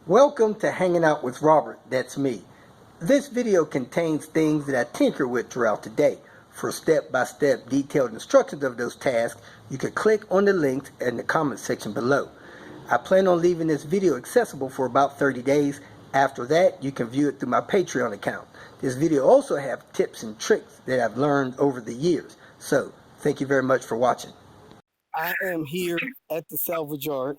Welcome to Hanging Out with Robert, that's me. This video contains things that I tinker with throughout the day. For step-by-step detailed instructions of those tasks, you can click on the links in the comment section below. I plan on leaving this video accessible for about 30 days. After that, you can view it through my Patreon account. This video also has tips and tricks that I've learned over the years. So, thank you very much for watching. I am here at the salvage yard.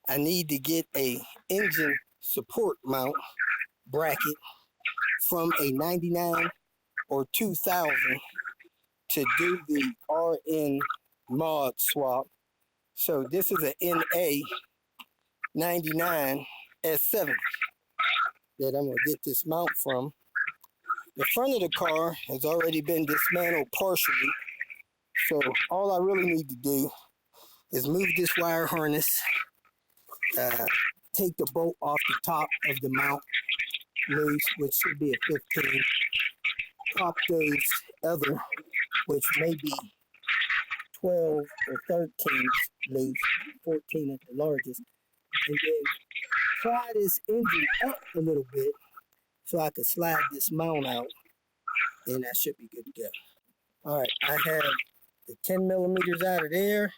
I need to get a engine support mount bracket from a 99 or 2000 to do the RN mod swap. So this is a NA 99 S7 that I'm going to get this mount from. The front of the car has already been dismantled partially. So all I really need to do is move this wire harness, take the bolt off the top of the mount loose, which should be a 15, pop those other, which may be 12 or 13 loose, 14 at the largest, and then pry this engine up a little bit so I can slide this mount out, and that should be good to go. All right, I have the 10 millimeters out of there,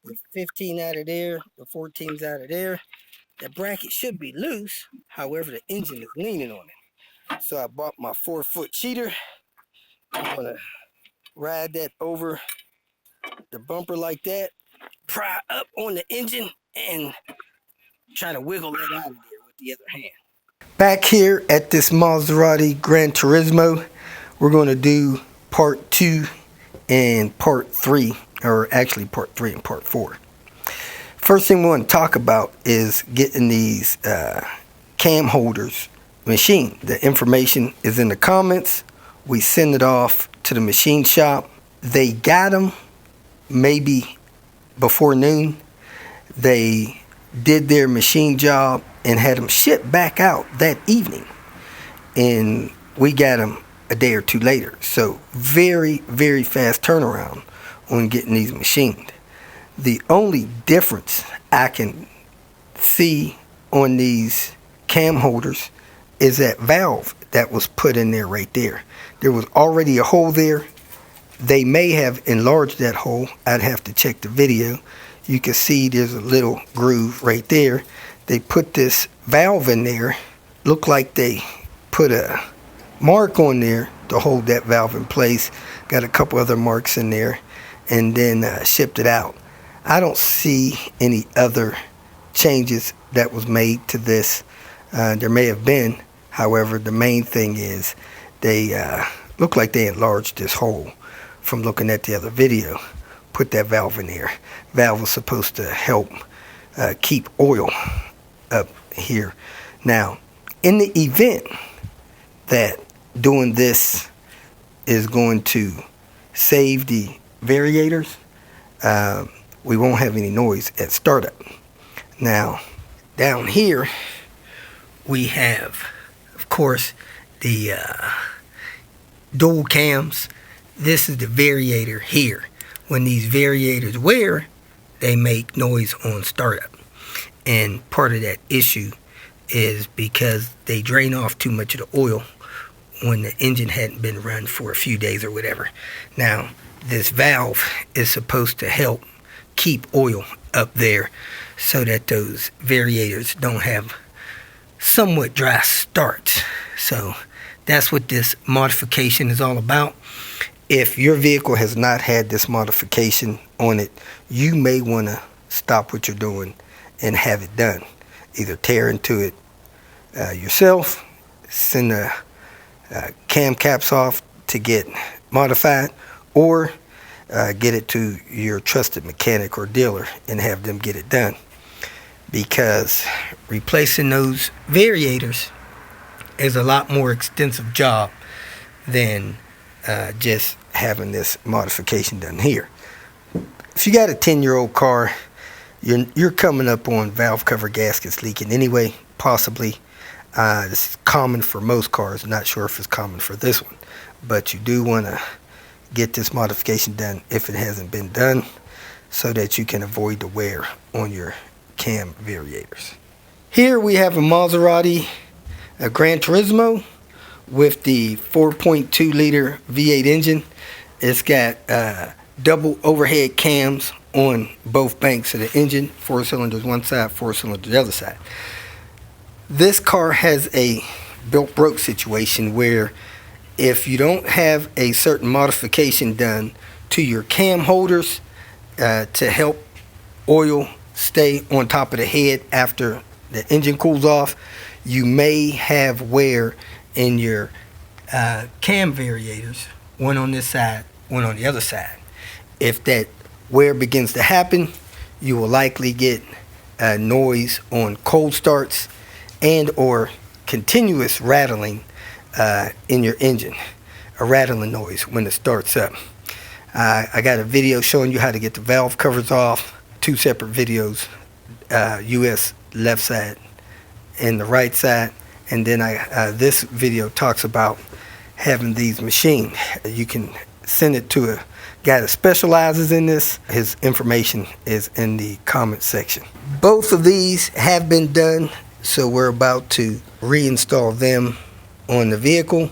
the 15 out of there, the 14s out of there. The bracket should be loose, however the engine is leaning on it. So I bought my 4-foot cheater. I'm gonna ride that over the bumper like that, pry up on the engine, and try to wiggle it out of there with the other hand. Back here at this Maserati Gran Turismo, we're gonna do part 2 and part 3, or actually part 3 and part 4. First thing we want to talk about is getting these cam holders machined. The information is in the comments. We send it off to the machine shop. They got them maybe before noon. They did their machine job and had them shipped back out that evening. And we got them a day or two later. So very, very fast turnaround on getting these machined. The only difference I can see on these cam holders is that valve that was put in there right there. There was already a hole there. They may have enlarged that hole. I'd have to check the video. You can see there's a little groove right there. They put this valve in there. Looked like they put a mark on there to hold that valve in place. Got a couple other marks in there, and then shipped it out. I don't see any other changes that was made to this. There may have been. However, the main thing is they look like they enlarged this hole from looking at the other video. Put that valve in there. Valve was supposed to help keep oil up here. Now, in the event that doing this is going to save the variators, we won't have any noise at startup. Now, down here, we have, of course, the dual cams. This is the variator here. When these variators wear, they make noise on startup. And part of that issue is because they drain off too much of the oil when the engine hadn't been run for a few days or whatever. Now, this valve is supposed to help keep oil up there so that those variators don't have somewhat dry starts. So that's what this modification is all about. If your vehicle has not had this modification on it, you may want to stop what you're doing and have it done. Either tear into it yourself, send the cam caps off to get modified, or get it to your trusted mechanic or dealer and have them get it done. Because replacing those variators is a lot more extensive job than just having this modification done here. If you got a 10-year-old car, you're coming up on valve cover gaskets leaking anyway, possibly. This is common for most cars. Not sure if it's common for this one, but you do want to get this modification done if it hasn't been done, so that you can avoid the wear on your cam variators. Here we have a Maserati, a Gran Turismo with the 4.2 liter V8 engine. It's got double overhead cams on both banks of the engine, 4 cylinders one side, 4 cylinders the other side. This car has a built broke situation where if you don't have a certain modification done to your cam holders to help oil stay on top of the head after the engine cools off, you may have wear in your cam variators, one on this side, one on the other side. If that wear begins to happen, you will likely get noise on cold starts and or continuous rattling in your engine, a rattling noise when it starts up. I got a video showing you how to get the valve covers off, 2 separate videos, US left side and the right side, and then this video talks about having these machined. You can send it to a guy that specializes in this. His information is in the comment section. Both of these have been done, so we're about to reinstall them on the vehicle,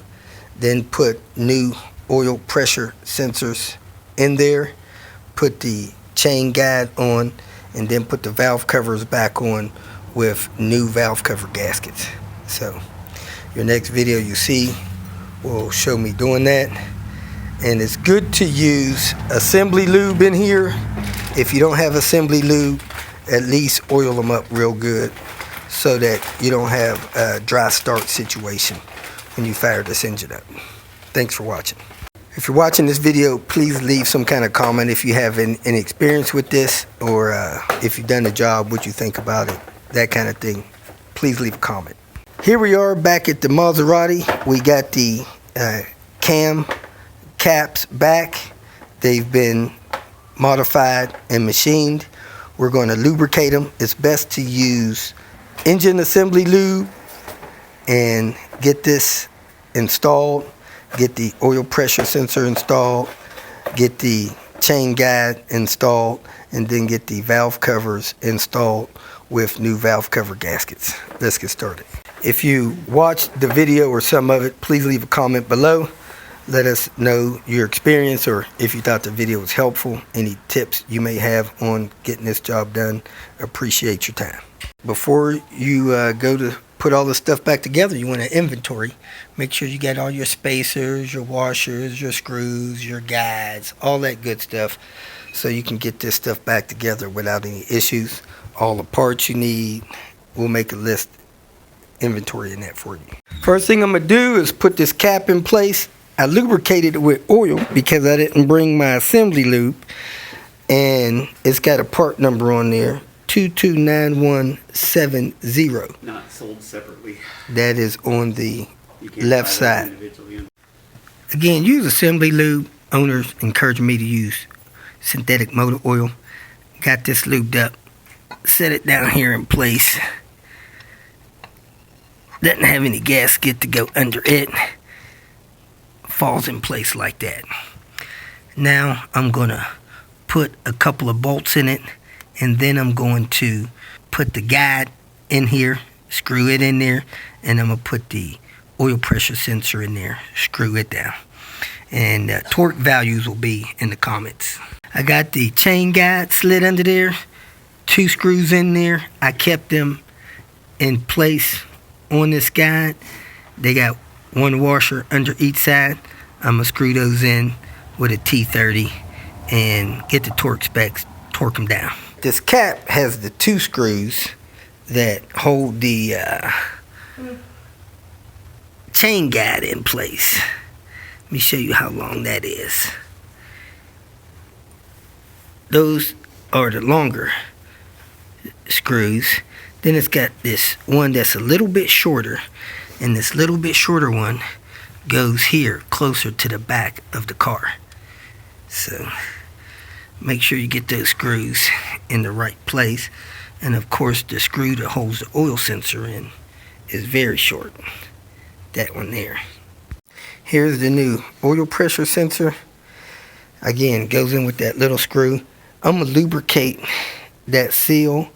then put new oil pressure sensors in there, put the chain guide on, and then put the valve covers back on with new valve cover gaskets. So your next video you see will show me doing that. And it's good to use assembly lube in here. If you don't have assembly lube, at least oil them up real good so that you don't have a dry start situation when you fire this engine up. Thanks for watching. If you're watching this video, please leave some kind of comment if you have any experience with this, or if you've done the job, what you think about it, that kind of thing. Please leave a comment. Here we are back at the Maserati. We got the cam caps back. They've been modified and machined. We're going to lubricate them. It's best to use engine assembly lube and get this installed, get the oil pressure sensor installed, get the chain guide installed, and then get the valve covers installed with new valve cover gaskets. Let's get started. If you watched the video or some of it, please leave a comment below. Let us know your experience, or if you thought the video was helpful, any tips you may have on getting this job done. Appreciate your time. Before you go to put all this stuff back together, you want to inventory. Make sure you got all your spacers, your washers, your screws, your guides, all that good stuff, so you can get this stuff back together without any issues. All the parts you need, we'll make a list, inventory in that for you. First thing I'm going to do is put this cap in place. I lubricated it with oil because I didn't bring my assembly lube, and it's got a part number on there, 229170. Not sold separately. That is on the left side. Again, use assembly lube. Owners encourage me to use synthetic motor oil. Got this lubed up. Set it down here in place. Doesn't have any gasket to go under it. Falls in place like that. Now I'm going to put a couple of bolts in it, and then I'm going to put the guide in here, screw it in there, and I'm going to put the oil pressure sensor in there, screw it down. And torque values will be in the comments. I got the chain guide slid under there, 2 screws in there. I kept them in place on this guide. They got 1 washer under each side. I'm going to screw those in with a T30 and get the torque specs, torque them down. This cap has the 2 screws that hold the chain guide in place. Let me show you how long that is. Those are the longer screws. Then it's got this one that's a little bit shorter, and this little bit shorter one goes here closer to the back of the car. So make sure you get those screws in the right place. And of course the screw that holds the oil sensor in is very short. That one there. Here's the new oil pressure sensor. Again, goes in with that little screw. I'm going to lubricate that seal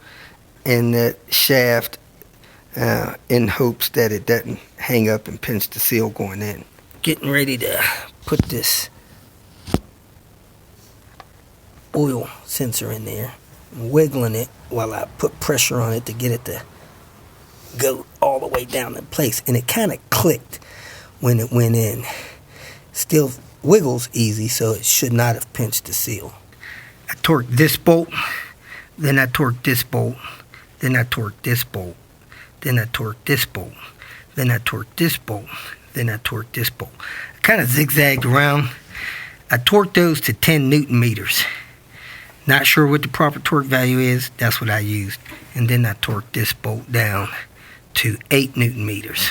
and that shaft in hopes that it doesn't hang up and pinch the seal going in. Getting ready to put this oil sensor in there. I'm wiggling it while I put pressure on it to get it to go all the way down in place, and it kind of clicked when it went in. Still wiggles easy, so it should not have pinched the seal. I torqued this bolt, then I torqued this bolt, then I torqued this bolt, then I torqued this bolt, then I torqued this bolt, then I torqued this bolt. I kind of zigzagged around. I torqued those to 10 Newton meters. Not sure what the proper torque value is. That's what I used. And then I torqued this bolt down to 8 Newton meters.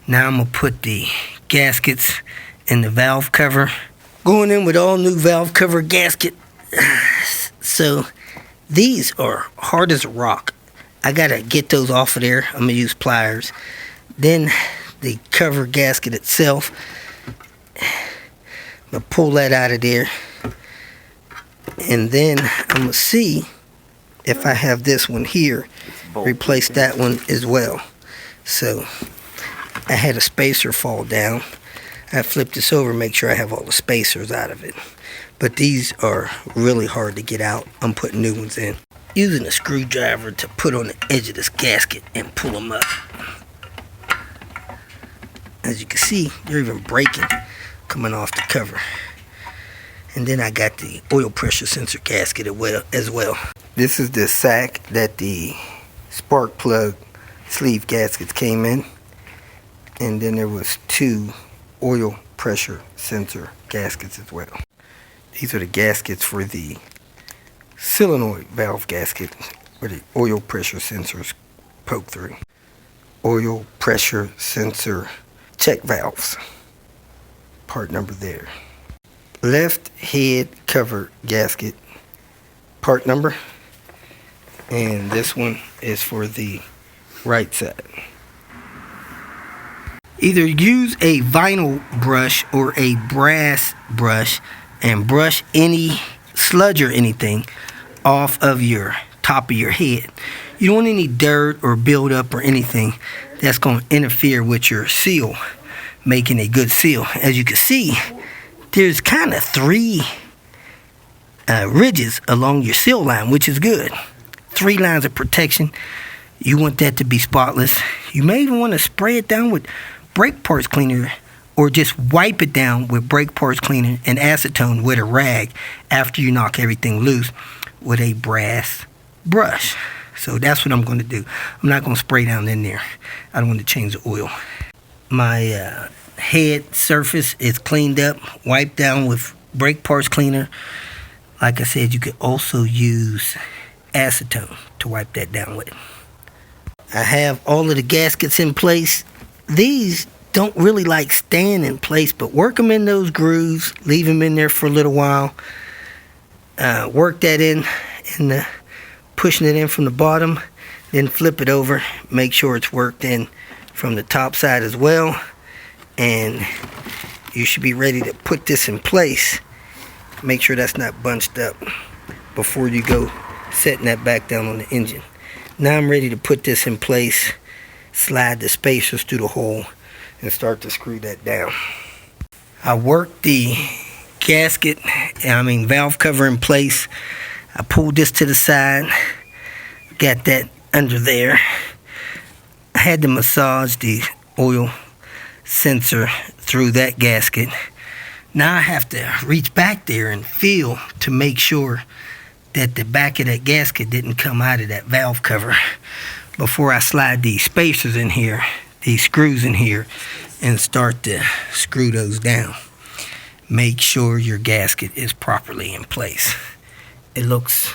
Now I'm going to put the gaskets in the valve cover. Going in with all new valve cover gasket. So these are hard as a rock. I got to get those off of there. I'm going to use pliers. Then the cover gasket itself. I'm going to pull that out of there. And then I'm going to see if I have this one here. Replace that one as well. So I had a spacer fall down. I flipped this over, make sure I have all the spacers out of it. But these are really hard to get out. I'm putting new ones in. Using a screwdriver to put on the edge of this gasket and pull them up. As you can see, they're even breaking coming off the cover. And then I got the oil pressure sensor gasket as well. This is the sack that the spark plug sleeve gaskets came in. And then there was 2 oil pressure sensor gaskets as well. These are the gaskets for the solenoid valve gasket where the oil pressure sensors poke through. Oil pressure sensor check valves. Part number there. Left head cover gasket part number, and this one is for the right side. Either use a vinyl brush or a brass brush and brush any sludge or anything off of your top of your head. You don't want any dirt or buildup or anything that's going to interfere with your seal, making a good seal. As you can see, there's kind of 3 ridges along your seal line, which is good. 3 lines of protection. You want that to be spotless. You may even want to spray it down with brake parts cleaner, or just wipe it down with brake parts cleaner and acetone with a rag after you knock everything loose with a brass brush. So that's what I'm going to do. I'm not going to spray down in there. I don't want to change the oil. My head surface is cleaned up, wiped down with brake parts cleaner. Like I said, you could also use acetone to wipe that down with. I have all of the gaskets in place. These don't really like staying in place, but work them in those grooves, leave them in there for a little while. Work that in and pushing it in from the bottom, then flip it over, make sure it's worked in from the top side as well. And you should be ready to put this in place. Make sure that's not bunched up before you go setting that back down on the engine. Now I'm ready to put this in place, slide the spacers through the hole, and start to screw that down. I worked the valve cover in place. I pulled this to the side, got that under there. I had to massage the oil sensor through that gasket. Now I have to reach back there and feel to make sure that the back of that gasket didn't come out of that valve cover before I slide these spacers in here, these screws in here, and start to screw those down. Make sure your gasket is properly in place. It looks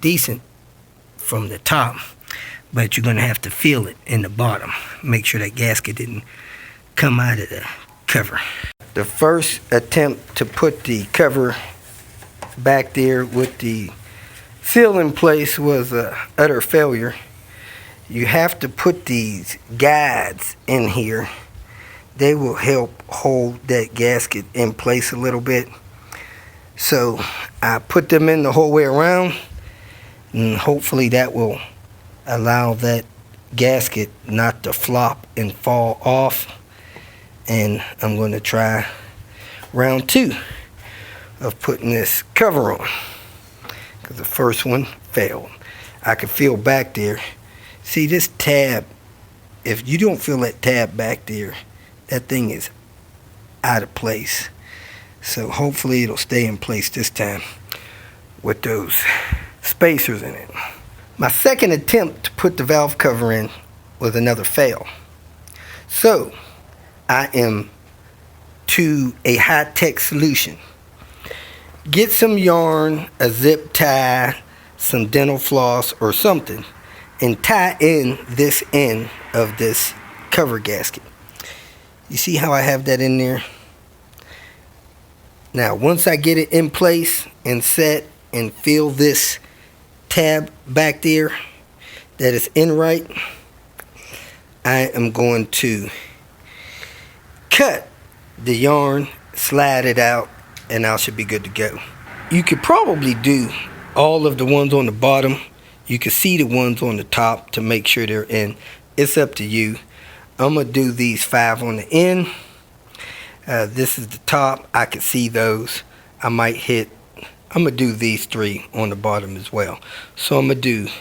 decent from the top, but you're going to have to feel it in the bottom. Make sure that gasket didn't come out of the cover. The first attempt to put the cover back there with the seal in place was an utter failure. You have to put these guides in here. They will help hold that gasket in place a little bit. So I put them in the whole way around, and hopefully that will allow that gasket not to flop and fall off. And I'm going to try round 2 of putting this cover on, because the first one failed. I could feel back there. See this tab, if you don't feel that tab back there, that thing is out of place. So hopefully it'll stay in place this time with those spacers in it. My second attempt to put the valve cover in was another fail. So I am to a high-tech solution. Get some yarn, a zip tie, some dental floss or something, and tie in this end of this cover gasket. You see how I have that in there? Now once I get it in place and set and feel this tab back there that is in right, I am going to cut the yarn, slide it out, and I should be good to go. You could probably do all of the ones on the bottom. You can see the ones on the top to make sure they're in. It's up to you. I'm going to do these 5 on the end. This is the top. I can see those. I'm going to do these 3 on the bottom as well. So I'm going to do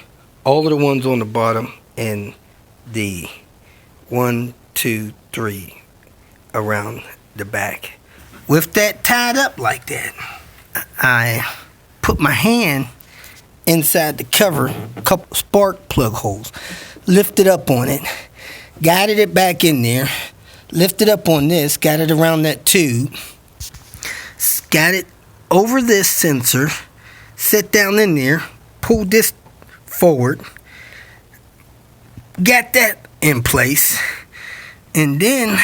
all of the ones on the bottom and the 1, 2, 3 around the back. With that tied up like that, I put my hand inside the cover, a couple spark plug holes, lifted up on it, guided it back in there, lifted up on this, got it around that tube, got it over this sensor, set down in there, pulled this forward, got that in place, and then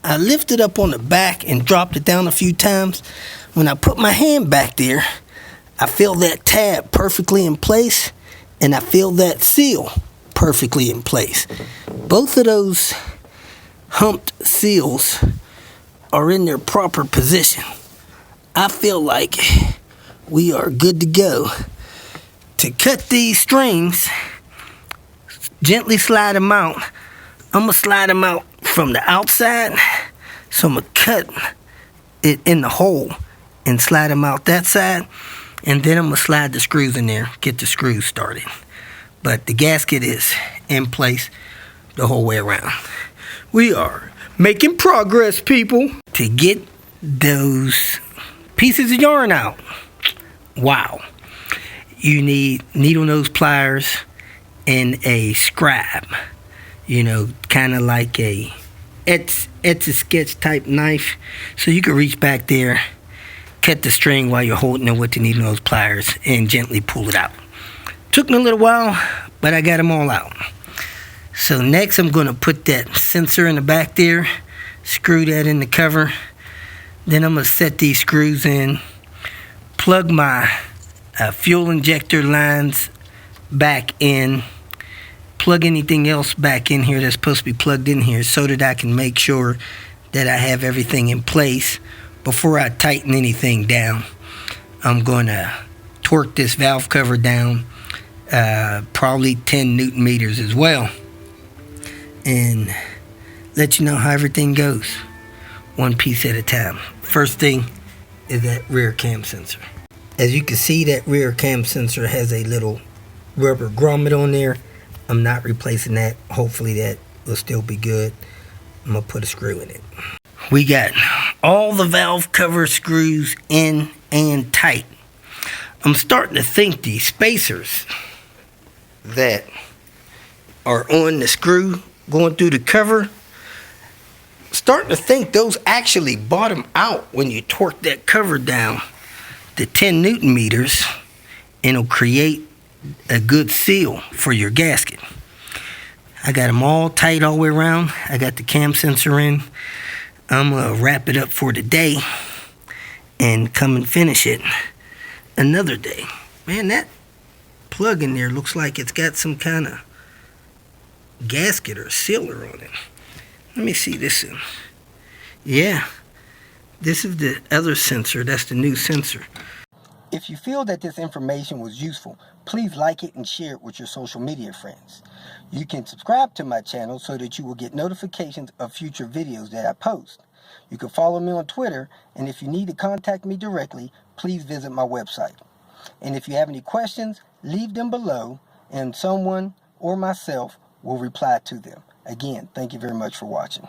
I lifted up on the back and dropped it down a few times. When I put my hand back there, I feel that tab perfectly in place, and I feel that seal perfectly in place. Both of those humped seals are in their proper position. I feel like we are good to go. To cut these strings, gently slide them out. I'm going to slide them out from the outside. So I'm going to cut it in the hole and slide them out that side. And then I'm going to slide the screws in there, get the screws started. But the gasket is in place the whole way around. We are making progress, people. To get those pieces of yarn out, wow. You need needle nose pliers and a scribe. You know, kind of like a Etch-a-Sketch type knife. So you can reach back there, cut the string while you're holding it with the needle nose pliers, and gently pull it out. Took me a little while, but I got them all out. So next I'm going to put that sensor in the back there, screw that in the cover. Then I'm going to set these screws in, plug my fuel injector lines back in, plug anything else back in here that's supposed to be plugged in here so that I can make sure that I have everything in place before I tighten anything down. I'm going to torque this valve cover down probably 10 Newton meters as well, and let you know how everything goes, one piece at a time. First thing is that rear cam sensor. As you can see, that rear cam sensor has a little rubber grommet on there. I'm not replacing that. Hopefully that will still be good. I'm going to put a screw in it. We got all the valve cover screws in and tight. I'm starting to think these spacers that are on the screw going through the cover, starting to think those actually bottom out when you torque that cover down to 10 Newton meters, and it'll create a good seal for your gasket. I got them all tight all the way around. I got the cam sensor in. I'm going to wrap it up for today and come and finish it another day. Man, that plug in there looks like it's got some kind of gasket or sealer on it. Let me see this one. Yeah, this is the other sensor. That's the new sensor. If if you feel that this information was useful, please like it and share it with your social media friends. You can subscribe to my channel so that you will get notifications of future videos that I post. You can follow me on Twitter, and if you need to contact me directly, please visit my website. And if you have any questions, leave them below, and someone or myself will reply to them. Again, thank you very much for watching.